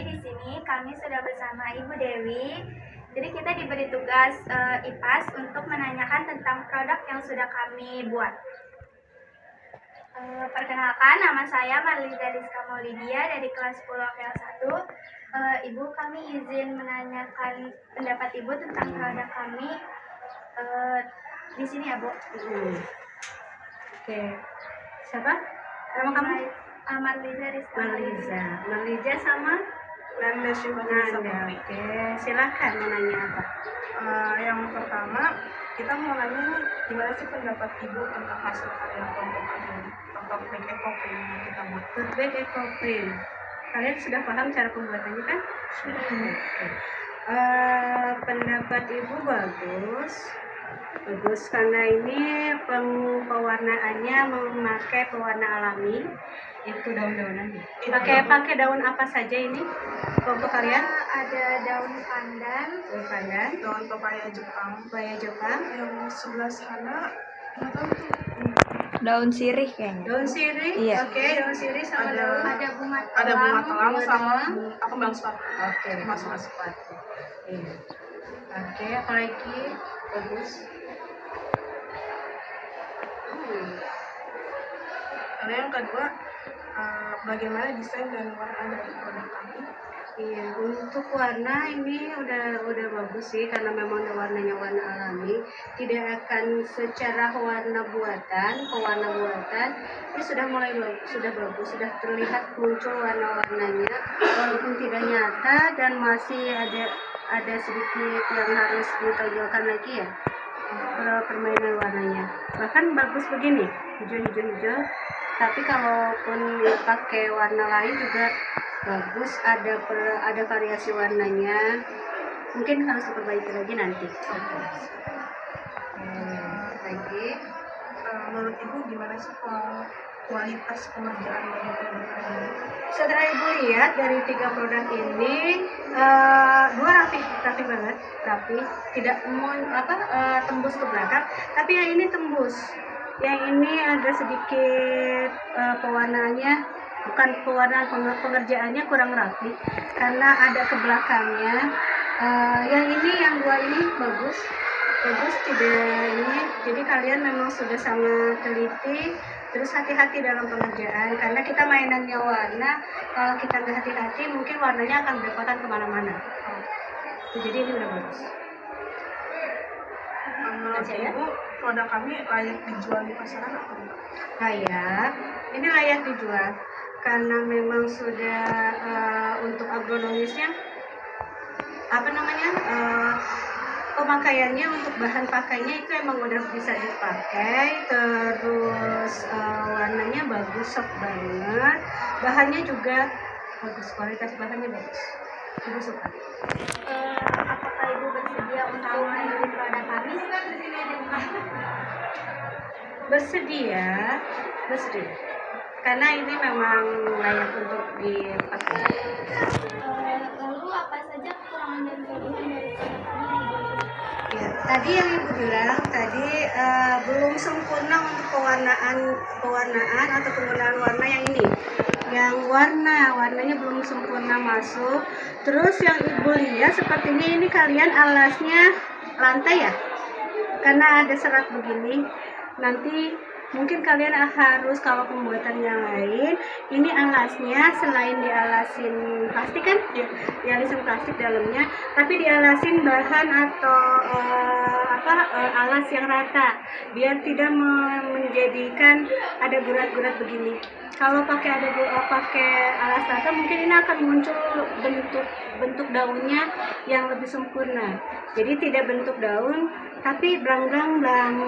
di sini kami sudah bersama Ibu Dewi. Jadi kita diberi tugas IPAS untuk menanyakan tentang produk yang sudah kami buat. Perkenalkan, nama saya Marliza Rizka Maulidia dari kelas 10 APL 1. Ibu, kami izin menanyakan pendapat Ibu tentang produk kami di sini ya, Bu. Oke. Siapa? Nama kamu? Marliza Rizka. Marliza sama Nanda Syuhana. Oke, silakan mau nanya apa? Yang pertama, kita mau nanya nih, gimana sih pendapat Ibu tentang hasil karya kelompok kami ini, kelompok Back Eco Print yang kita buat? Back Eco Print. Kalian sudah paham cara pembuatannya kan? Sudah. Oke. Pendapat Ibu bagus karena ini pewarnaannya memakai pewarna alami, itu daun-daunan. Pakai daun apa saja ini kelompok kalian? Ada daun pandan, Daun pepaya Jepang. Yang sebelah sana nggak tahu tuh. Daun sirih kayaknya. Daun sirih. Iya. Oke, daun sirih sama daun. ada bunga Ada bunga telang sama telang. kembang sepatu. Oke, Masuk. sepatu. Iya. Oke, apalagi bagus. Lalu yang kedua, bagaimana desain dan warna dari produk kami? Iya, untuk warna ini udah bagus sih karena memang warnanya warna alami, tidak akan secara pewarna buatan ini sudah bagus, sudah terlihat muncul warna-warnanya walaupun tidak nyata dan masih ada sedikit yang harus ditonjolkan lagi ya permainan warnanya. Bahkan bagus begini, hijau, tapi kalaupun pakai warna lain juga bagus, ada variasi warnanya, mungkin harus diperbaiki lagi nanti. Lagi Menurut Ibu gimana sih kualitas pengerjaan dari produk kami? setelah Ibu lihat dari 3 produk ini, 2 rapi banget, tidak tembus ke belakang, tapi yang ini tembus. Yang ini ada sedikit pewarnaannya, bukan pewarnaan, pengerjaannya kurang rapi karena ada ke belakangnya. Yang 2 ini bagus tidak ini. Jadi kalian memang sudah sangat teliti, terus hati-hati dalam pengerjaan karena kita mainannya warna. Kalau kita nggak hati-hati mungkin warnanya akan berlepotan kemana-mana. Jadi ini udah bagus. Menurut Ibu, produk kami layak dijual di pasaran atau enggak? Ini layak dijual karena memang sudah untuk agronomisnya pemakaiannya untuk bahan pakainya itu emang udah bisa dipakai, terus warnanya bagus, soft banget, bahannya juga bagus, kualitas bahannya bagus, Ibu suka. Apakah Ibu bersedia untuk membeli produk kami? Bersedia, karena ini memang layak untuk dipakai. Lalu apa saja kekurangan dan kelebihan dari produk kami? Ya, tadi yang Ibu bilang belum sempurna untuk pewarnaan atau penggunaan warna yang ini. Yang warnanya belum sempurna masuk. Terus yang Ibu lihat sepertinya ini kalian alasnya lantai ya? Karena ada serat begini. Nanti mungkin kalian harus, kalau pembuatan yang lain, ini alasnya selain dialasin plastik kan? Ya, dialasin plastik dalamnya, tapi dialasin bahan atau alas yang rata, biar tidak menjadikan ada gurat-gurat begini. Kalau pakai alas rata, mungkin ini akan muncul bentuk daunnya yang lebih sempurna. Jadi tidak bentuk daun, tapi blang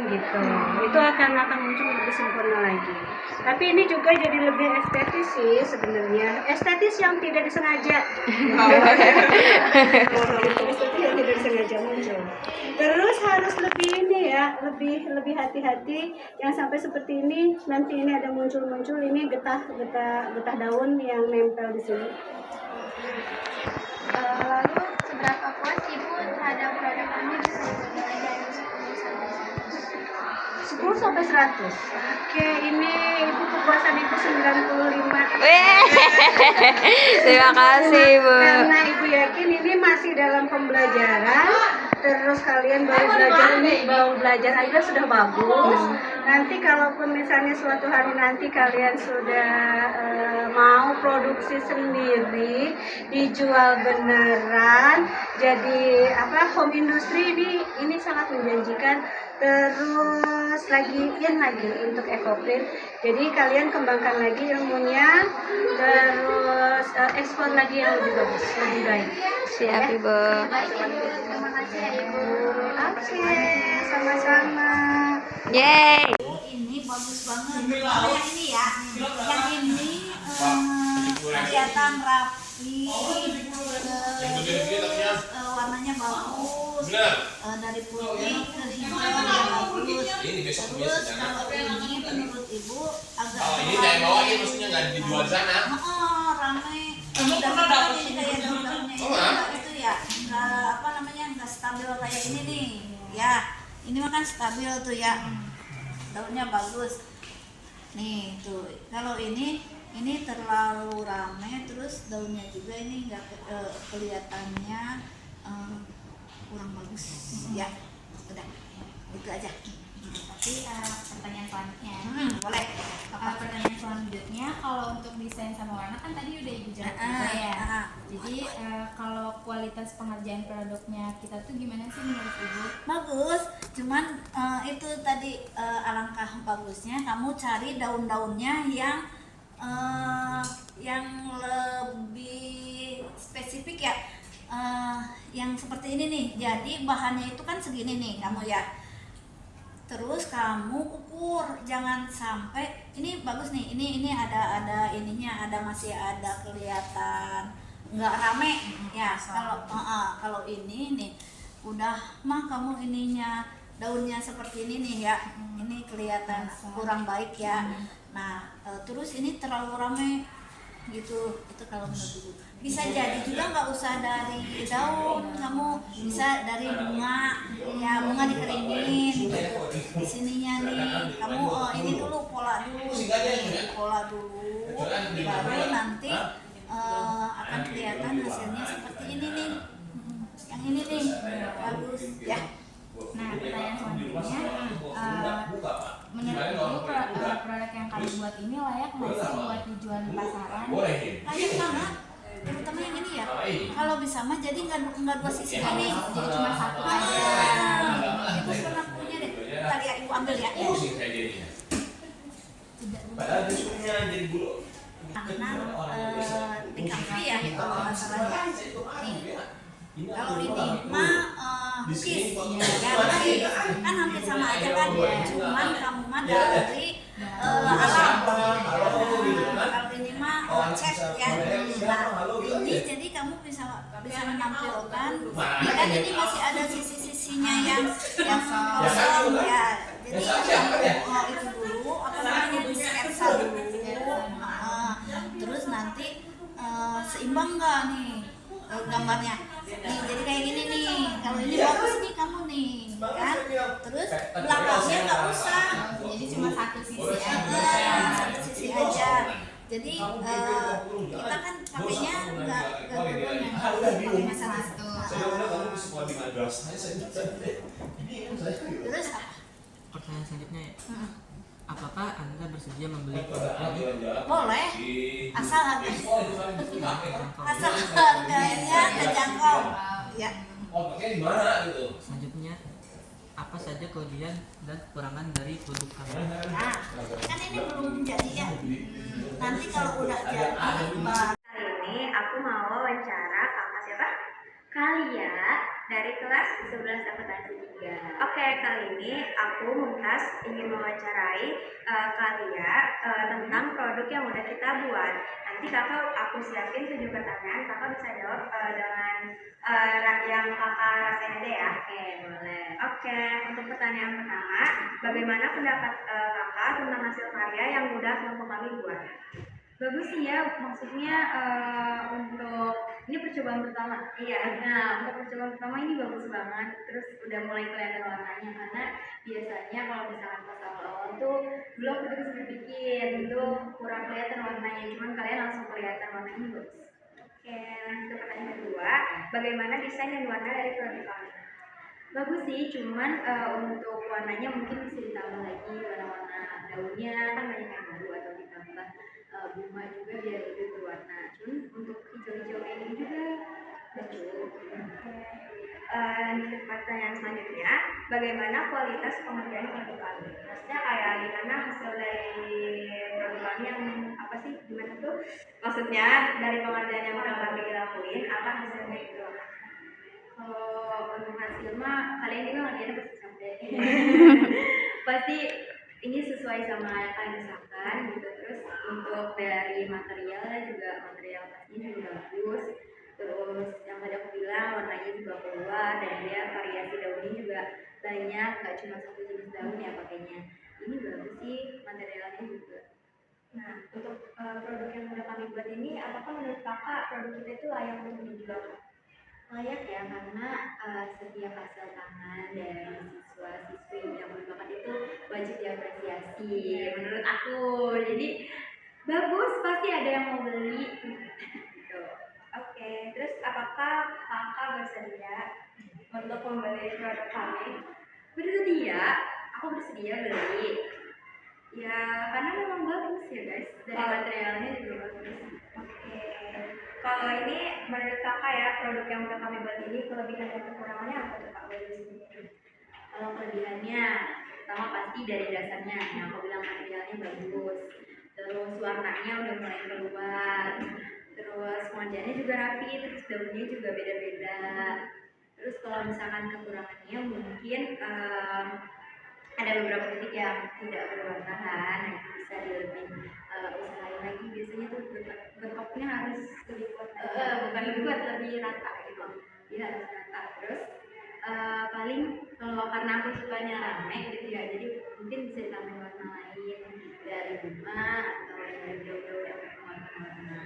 gitu. Itu akan muncul lebih sempurna lagi. Tapi ini juga jadi lebih estetis sih sebenarnya. Estetis yang tidak disengaja. Estetis yang tidak disengaja muncul. Terus harus lebih lebih hati-hati, yang sampai seperti ini. Nanti ini ada muncul ini getah daun yang nempel di sini. Lalu seberapa puas Ibu terhadap produk kami bisa dinilai dari 10 sampai 100? 10 sampai 100. Oke, ini Ibu kepuasan Ibu 95. Weh, terima kasih Bu. Karena Ibu yakin ini masih dalam pembelajaran, terus kalian baru belajar aja sudah bagus. Nanti kalaupun misalnya suatu hari nanti kalian sudah mau produksi sendiri, dijual beneran, jadi home industry ini sangat menjanjikan. Terus lagi untuk ekoprint, jadi kalian kembangkan lagi ilmunya, terus ekspor lagi yang lebih bagus, lebih baik. Siap Ibu. Terima kasih ya Ibu. Oke, sama-sama. Yeay. Ini bagus banget. Kalau yang ini ya, yang ini kelihatan rapi, terus warnanya bagus, dari putih ke hijau bagus. Terus kalau ini menurut Ibu agak ini saya bawain maksudnya nggak dijual di sana. Rame. Daun-daunnya jadi kayak daun-daunnya itu ya, nggak stabil kayak ini nih, ya. Ini mah kan stabil tuh ya, daunnya bagus. Nih tuh, kalau ini terlalu rame, terus daunnya juga ini nggak kelihatannya kurang bagus. Ya, udah, itu aja. Tapi pertanyaan selanjutnya, Boleh. pertanyaan selanjutnya kalau untuk desain sama warna kan tadi udah Ibu jawab juga ya. Jadi kalau kualitas pengerjaan produknya kita tuh gimana sih menurut Ibu? Bagus, cuman itu tadi alangkah bagusnya kamu cari daun-daunnya yang lebih spesifik ya, yang seperti ini nih. Jadi bahannya itu kan segini nih kamu ya. Terus kamu ukur, jangan sampai ini bagus nih, ini ada ininya, masih ada kelihatan nggak rame ya. Kalau ini nih udah mah kamu ininya daunnya seperti ini nih ya, ini kelihatan kurang baik ya. Nah terus ini terlalu rame gitu, itu kalau menurut Ibu. Bisa jadi juga nggak usah dari daun, kamu bisa dari bunga ya, bunga dikeringin gitu. Di sininya nih kamu ini dulu pola dulu, baru nanti akan kelihatan hasilnya seperti ini nih. Yang ini nih bagus ya. Nah, pertanyaan selanjutnya, menurut Ibu produk yang kami buat ini layak nggak sih buat dijual di pasaran? Layak banget, terutama yang ini ya. Kalau bisa mah jadi nggak dua sisi ini, Jadi cuma satu aja. Ibu pernah punya deh. Tadi ya Ibu ambil ya. Padahal disuruhnya jadi bulu. Karena di kafe ya kalau nggak salah ya. Nih, kalau ini mah cookies ya, kan hampir sama aja kan. Cuman kamu mah dari alam. Kalau ini mah cek ya. Nah, ini jadi kamu bisa menampilkan. Kan ini masih ada sisi-sisinya yang kosong ya. Jadi itu dulu di sketsa dulu. Terus nanti seimbang nggak nih gambarnya? Nih, jadi kayak gini nih. Kalau ini bagus nih kamu nih, kan? Terus belakangnya nggak usah. Jadi cuma satu sisi aja. Satu sisi aja. Jadi kita kan pakainya nggak yang cuma satu. Terus apa? Pertanyaan selanjutnya ya. Apakah Anda bersedia membeli produknya? Boleh, asal harganya terjangkau. Ya. Selanjutnya, apa saja kelebihan dan kekurangan dari produk kami? Nah, kan ini belum jadi ya. Nanti kalau udah jadi, Kali ini aku mau wawancara kakak siapa? Kalia dari kelas 11 akuntansi 3. Oke, kali ini aku Mumtaz ingin mewawancarai Kalia tentang produk yang udah kita buat. Nanti aku siapin 7 pertanyaan, kakak bisa jawab dengan yang kakak rasain aja ya. Oke, boleh. Oke, untuk pertanyaan pertama, bagaimana pendapat kakak tentang hasil karya yang udah kelompok kami buat? Bagus sih ya, maksudnya untuk Ini percobaan pertama. Iya. Nah, untuk percobaan pertama ini bagus banget. Terus udah mulai kelihatan warnanya karena biasanya kalau misalkan pas awal-awal tuh dulu aku juga sempat bikin itu kurang kelihatan warnanya. Cuman kalian langsung kelihatan warnanya ini bagus. Oke, lanjut ke pertanyaan kedua. Bagaimana desain dan warna dari produk kami? Bagus sih, cuman untuk warnanya mungkin bisa ditambah lagi warna-warna daunnya kan banyak yang baru atau ditambah bunga juga biar lebih berwarna. Cuman untuk hijau-hijau kayak gini juga bagus. Lanjut pertanyaan selanjutnya, bagaimana kualitas pengerjaan produk kami? Maksudnya kayak gimana hasil dari produk kami yang apa sih? Gimana tuh? Maksudnya dari pengerjaan yang udah kami lakuin, apa hasilnya itu? Kalau untuk hasil mah kalian juga ngerjainnya pasti sampai pasti ini sesuai sama yang kalian usahakan gitu. Terus untuk dari materialnya juga material pastinya juga bagus. Terus yang tadi aku bilang warnanya juga keluar dan dia variasi daunnya juga banyak, nggak cuma satu jenis daun ya pakainya. Ini bagus sih materialnya juga. Nah, untuk produk yang udah kami buat ini, apakah menurut kakak produk kita itu layak untuk dijual? Layak ya, karena setiap hasil tangan dari siswa-siswi yang berbakat itu wajib diapresiasi menurut aku. Jadi bagus, pasti ada yang mau beli gitu. Oke, terus apakah kakak bersedia untuk membeli produk kami? Bersedia, aku bersedia beli ya karena memang bagus ya guys, dari materialnya juga bagus. Oke, kalau ini menurut kakak ya, produk yang udah kami buat ini kelebihan dan kekurangannya apa tuh kak? Boleh disebutkan? Kalau kelebihannya pertama pasti dari dasarnya yang aku bilang materialnya bagus, terus warnanya udah mulai keluar, terus pengerjaannya juga rapi, terus daunnya juga beda-beda. Terus kalau misalkan kekurangannya mungkin ada beberapa titik yang tidak berwarna kan, nah itu bisa lebih usahain lagi. Biasanya tuh bentuknya harus lebih kuat, bukan lebih kuat, lebih rata gitu. Dia harus rata. Terus paling kalau karena aku sukanya rame gitu ya, jadi mungkin bisa ditambahin warna lain dari bunga atau dari daun-daun yang berwarna-warna.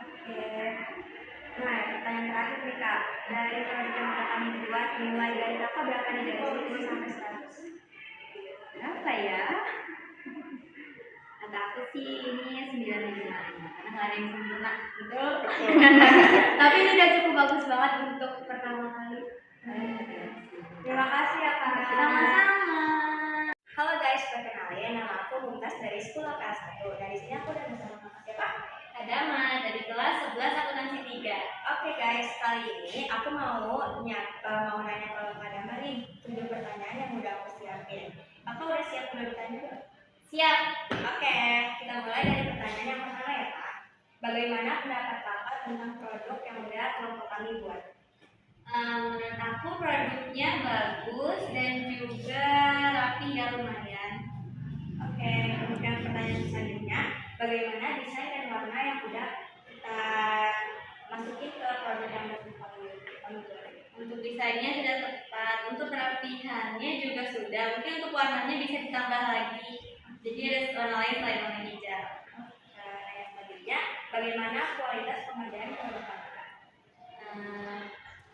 Oke. Nah, pertanyaan terakhir nih kak, dari produk yang kami buat, nilai dari kakak berapa nih dari 10 sampai 100? Berapa ya? Kata aku sih ini 9,5 karena nggak ada yang sempurna, betul? Tapi ini udah cukup bagus banget untuk pertama kali. Terima kasih ya kak. Sama-sama. Halo guys, perkenalin nama aku Mumtaz dari Sekolah Kelas 1. Dari sini aku udah bersama kakak siapa? Adama dari kelas 11 akuntansi 3. Oke guys, kali ini aku mau nanya kalau Kak Adama nih 7 pertanyaan yang udah aku siapin. Kakak udah siap udah ditanya belum? Siap. Oke, kita mulai dari pertanyaan yang pertama ya Kak. Bagaimana pendapat kakak tentang produk yang udah kelompok kami buat? Menurut aku produknya bagus dan juga rapi ya, lumayan. Oke, kemudian pertanyaan selanjutnya, bagaimana desain dan warna yang udah kita masukin ke produk yang udah kami buat? Untuk desainnya sudah tepat, untuk kerapihannya juga sudah. Mungkin untuk warnanya bisa ditambah lagi. Jadi ada warna lain selain warna hijau. Yang selanjutnya, bagaimana kualitas pengerjaan produk kakak?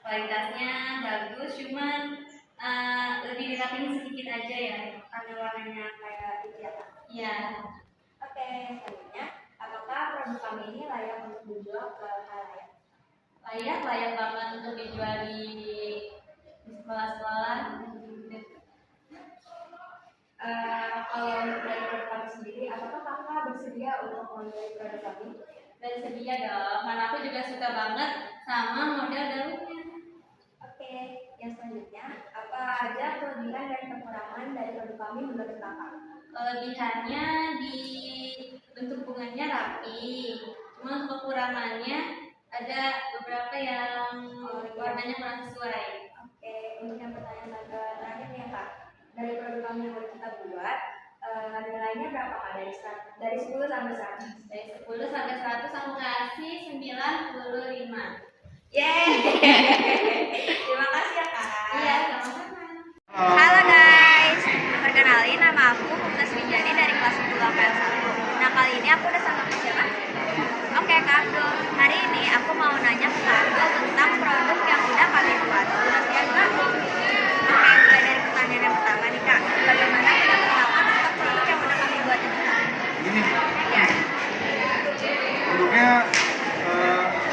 Kualitasnya bagus, cuman lebih dirapiin sedikit aja ya. Karena warnanya kayak gitu ya Kak? Iya. Oke, selanjutnya, apakah produk kami ini layak untuk dijual ke halayak? Layak banget untuk dijual di sekolah-sekolah. Kalau untuk dari produk kami sendiri, apakah kakak bersedia untuk membeli produk kami? Bersedia dong, karena aku juga suka banget sama model daunnya. Oke, yang selanjutnya, apa aja kelebihan dan kekurangan dari produk kami menurut kakak? Kelebihannya di bentuk bunganya rapi, cuma untuk kekurangannya ada beberapa yang warnanya kurang sesuai. Oke, untuk yang pertanyaan terakhir nih ya Kak, dari produk kami yang udah kita buat, nilainya berapa Kak? Dari 10 sampai 100? Dari 10 sampai 100 aku kasih 95. Yeay! Terima kasih ya Kak. Iya, sama-sama. Halo guys, perkenalin nama aku Mumtaz Winjani dari kelas 10 APL 1. Nah kali ini aku udah sama siapa? Oke Kak Abdul. Hari ini aku aku mau nanya ke Kak tentang produk yang udah kami buat. Kemudian Kak, mulai dari pertanyaan yang pertama nih Kak, bagaimana pendapat Kakak tentang produk yang udah kami buat ini? Ini Ya, produknya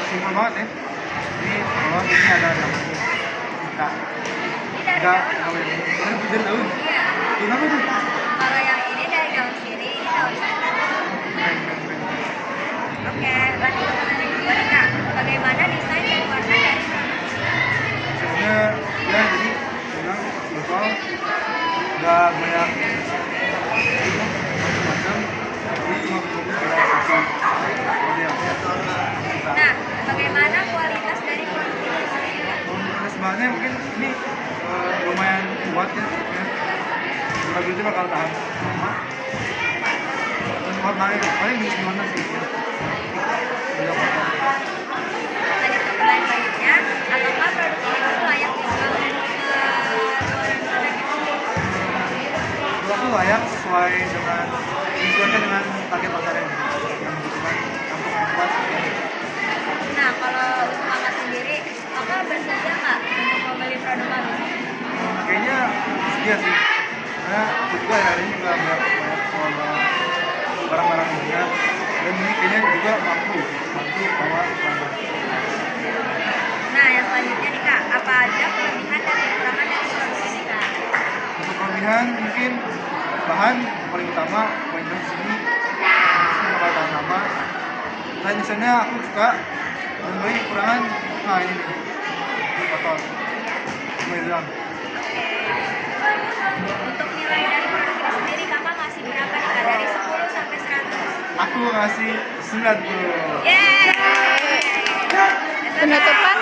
simpel banget ya. Ini kalau ini ada namanya kita ini dari enggak daun loh. dari daun. Iya. Kenapa tuh? Kalau yang ini dari daun sirih, ini daun salam. Oke, lanjut ke pertanyaan kedua nih Kak. Bagaimana desain dan warna dari produk ini? Sebenarnya ya jadi bilang simpel, nggak banyak macam-macam. Ini cuma fokus pada satu model. Nah, bagaimana kualitas dari produk ini sendiri Kak? Kualitas bahannya mungkin ini lumayan kuat ya. Durability bakal tahan lama. Dan warnanya itu paling di mana sih? Beda warna. Lanjut ke pertanyaan selanjutnya, apakah produk ini tuh layak dijual ke luar negeri? Menurut aku layak sesuai dengan disesuaikan dengan target pasarnya yang membutuhkan untuk membuat Nah, kalau untuk Kakak sendiri, Kakak bersedia nggak untuk membeli produk kami? kayaknya sedia sih karena aku juga hari ini juga banyak barang-barang juga dan ini kayaknya juga mampu bawa pelanggan. Nah, yang selanjutnya nih Kak, apa aja kelebihan dan kekurangan dari produk ini Kak? Untuk kelebihan mungkin bahan yang paling utama poin di sini bakal tahan lama. Dan desainnya aku suka dan paling kekurangan nah ini nih ini kotor cuma hilang. Untuk nilai dari produk ini sendiri Kakak ngasih berapa nih Kak? Dari 10 sampai 100? Aku ngasih 90. Yeay! Penutupan